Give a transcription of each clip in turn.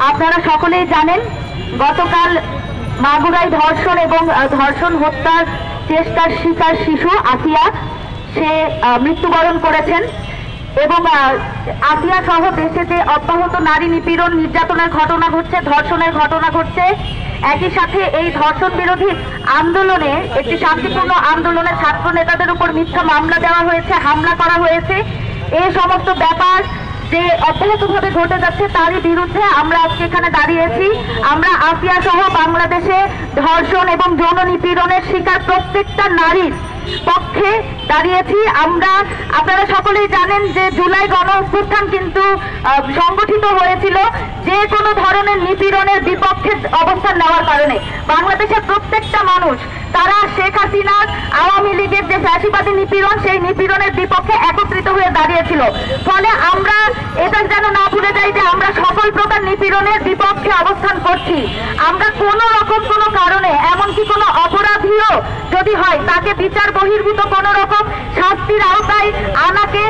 আপনারা সকলেই জানেন গতকাল মাগুরায় ধর্ষণ এবং ধর্ষণ হত্যার চেষ্টার শিকার শিশু আসিয়া সে মৃত্যুবরণ করেছেন এবং আসিয়া সহ দেশে যে অব্যাহত নারী নিপীড়ন নির্যাতনের ঘটনা ঘটছে, ধর্ষণের ঘটনা ঘটছে, একই সাথে এই ধর্ষণ বিরোধী আন্দোলনে একটি শান্তিপূর্ণ আন্দোলনে ছাত্র নেতাদের উপর মিথ্যা মামলা দেওয়া হয়েছে, হামলা করা হয়েছে। এই সমস্ত ব্যাপার যে অব্যাহতভাবে ঘটে যাচ্ছে তারই বিরুদ্ধে আমরা আজকে এখানে দাঁড়িয়েছি। আমরা আসিয়া সহ বাংলাদেশে ধর্ষণ এবং যৌন নিপীড়নের শিকার প্রত্যেকটা নারীর পক্ষে দাঁড়িয়েছি। আপনারা সকলেই জানেন যে জুলাই গণ অভ্যুত্থান কিন্তু সংগঠিত হয়েছিল যে কোনো ধরনের নিপীড়নের বিপক্ষে অবস্থান নেওয়ার কারণে। বাংলাদেশের প্রত্যেকটা মানুষ তারা শেখ হাসিনার আওয়ামী লীগের যে ফ্যাসিবাদী নিপীড়ন সেই নিপীড়নের বিপক্ষে একত্রিত হয়ে দাঁড়িয়েছিল। ফলে আমরা এটা যেন না ভুলে যাই যে আমরা সকল প্রকার নিপীড়নের বিপক্ষে অবস্থান করছি। আমরা কোনো রকম কোনো কারণে এমনকি কোনো অপরাধীও যদি হয় তাকে বিচার বহির্ভূত কোনো রকম শাস্তির আওতায় আনাকে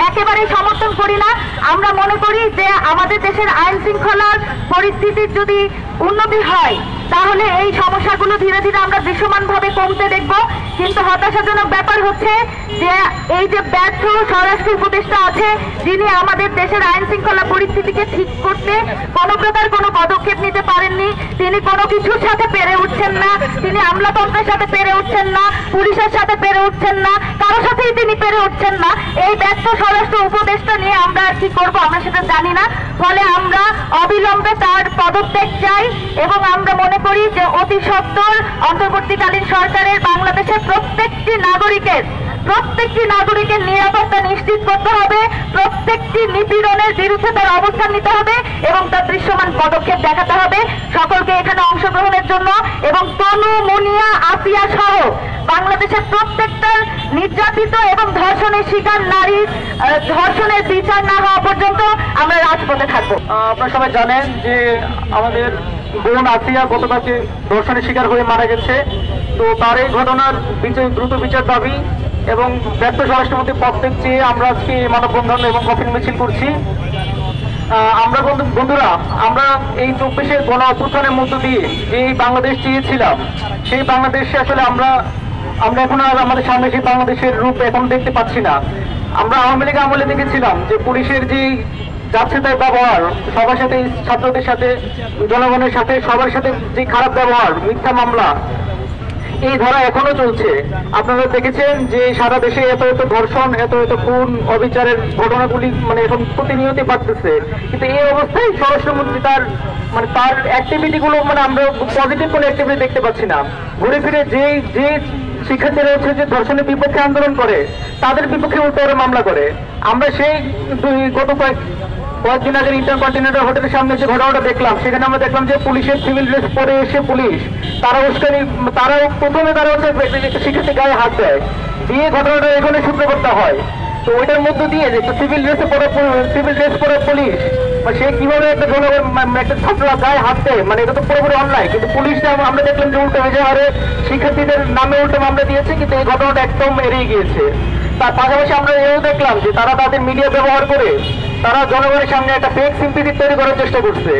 একেবারেই সমর্থন করি না। আমরা মনে করি যে আমাদের দেশের আইন শৃঙ্খলার পরিস্থিতির যদি উন্নতি হয় তাহলে এই সমস্যাগুলো ধীরে ধীরে আমরা দৃশ্যমানভাবে কমতে দেখব। কিন্তু হতাশাজনক ব্যাপার হচ্ছে যে এই যে ব্যর্থ স্বরাষ্ট্র উপদেষ্টা আছে যিনি আমাদের দেশের আইন শৃঙ্খলা পরিস্থিতিকে ঠিক করতে কোনো প্রকার কোনো পদক্ষেপ নিতে পারেননি। তিনি কোনো কিছুর সাথে পেরে উঠছেন না, তিনি আমলাতন্ত্রের সাথে পেরে উঠছেন না, পুলিশের সাথে পেরে উঠছেন না, কারো সাথেই তিনি পেরে উঠছেন না। এই ব্যর্থ স্বরাষ্ট্র উপদেষ্টা নিয়ে আমরা আর কি করবো আমরা সেটা জানি না। ফলে আমরা অবিলম্বে তার পদত্যাগ চাই এবং আমরা মনে করি যে অতি সত্বর অন্তর্বর্তীকালীন সরকারের বাংলাদেশের প্রত্যেকটি নাগরিকের নিরাপত্তা নিশ্চিত করতে হবে, প্রত্যেকটি নিপীড়নের বিরুদ্ধে তার অবস্থান নিতে হবে এবং তার দৃশ্যমান পদক্ষেপ দেখাতে হবে। সকলকে এখানে অংশগ্রহণের জন্য এবং তনু, মুনিয়া, আসিয়া সহ বাংলাদেশের প্রত্যেকটা নির্যাতিত এবং ধর্ষণের শিকার নারীর ধর্ষণের বিচার না হওয়া পর্যন্ত আমরা রাজপথে থাকবো। আপনারা সবাই জানেন যে আমাদের বোন আসিয়া গতকালকে ধর্ষণের শিকার হয়ে মারা গেছে। তো তার এই ঘটনার দ্রুত বিচার দাবি এবং ব্যর্থ স্বরাষ্ট্রমন্ত্রীর পদত্যাগ চেয়ে আমরা আজকে মানববন্ধন এবং কফিন মিছিল করছি। আমরা বন্ধুরা আমরা এই 24-এর গণ অভ্যুত্থানের মধ্য দিয়ে যে বাংলাদেশ চেয়েছিলাম সেই বাংলাদেশে আসলে আমরা এখন আর আমাদের সামনে সেই বাংলাদেশের রূপ এখন দেখতে পাচ্ছি না। আমরা আওয়ামী লীগ আমলে দেখেছিলাম যে পুলিশের যে যাচ্ছে তাই ব্যবহার, সবার সাথে, ছাত্রদের সাথে, জনগণের সাথে, সবার সাথে যে খারাপ ব্যবহার, মিথ্যা মামলা, এই ধারা এখনো চলছে। আপনারা দেখেছেন যে সারা দেশে এত ধর্ষণ, এত খুন, অবিচারের ঘটনাগুলি এখন প্রতিনিয়তই বাড়তেছে। কিন্তু এই অবস্থায় স্বরাষ্ট্রমন্ত্রী তার অ্যাক্টিভিটি গুলো আমরা পজিটিভ কোনো অ্যাক্টিভিটি দেখতে পাচ্ছি না। ঘুরে ফিরে যে শিক্ষার্থীরা হচ্ছে যে ধর্ষণের বিপক্ষে আন্দোলন করে তাদের বিপক্ষে উল্টো মামলা করে। আমরা সেই গত কয়েকদিন আগে ইন্টারকন্টিনেন্টাল হোটেলের সামনে যে ঘটনাটা দেখলাম সেখানে আমরা দেখলাম যে পুলিশের সিভিল ড্রেস পরে এসে পুলিশ তারাও প্রথমে শিক্ষার্থী গায়ে হাত দেয় দিয়ে ঘটনাটা এখানে সূত্রকর্তা হয়। তো ওইটার মধ্য দিয়ে যে সিভিল ড্রেস পরে পুলিশ সে কিভাবে একটা ছাত্ররা গায়ে হাত দেয়, এটা তো পুরোপুরি অন্যায়। কিন্তু পুলিশ আমরা দেখলাম যে উল্টো হারে শিক্ষার্থীদের নামে উল্টো মামলা দিয়েছে, কিন্তু এই ঘটনাটা একদম এড়িয়ে গিয়েছে। তার পাশাপাশি আমরা এও দেখলাম যে তারা তাদের মিডিয়া ব্যবহার করে তারা জনগণের সামনে একটা ফেক সিম্পিটি তৈরি করার চেষ্টা করছে।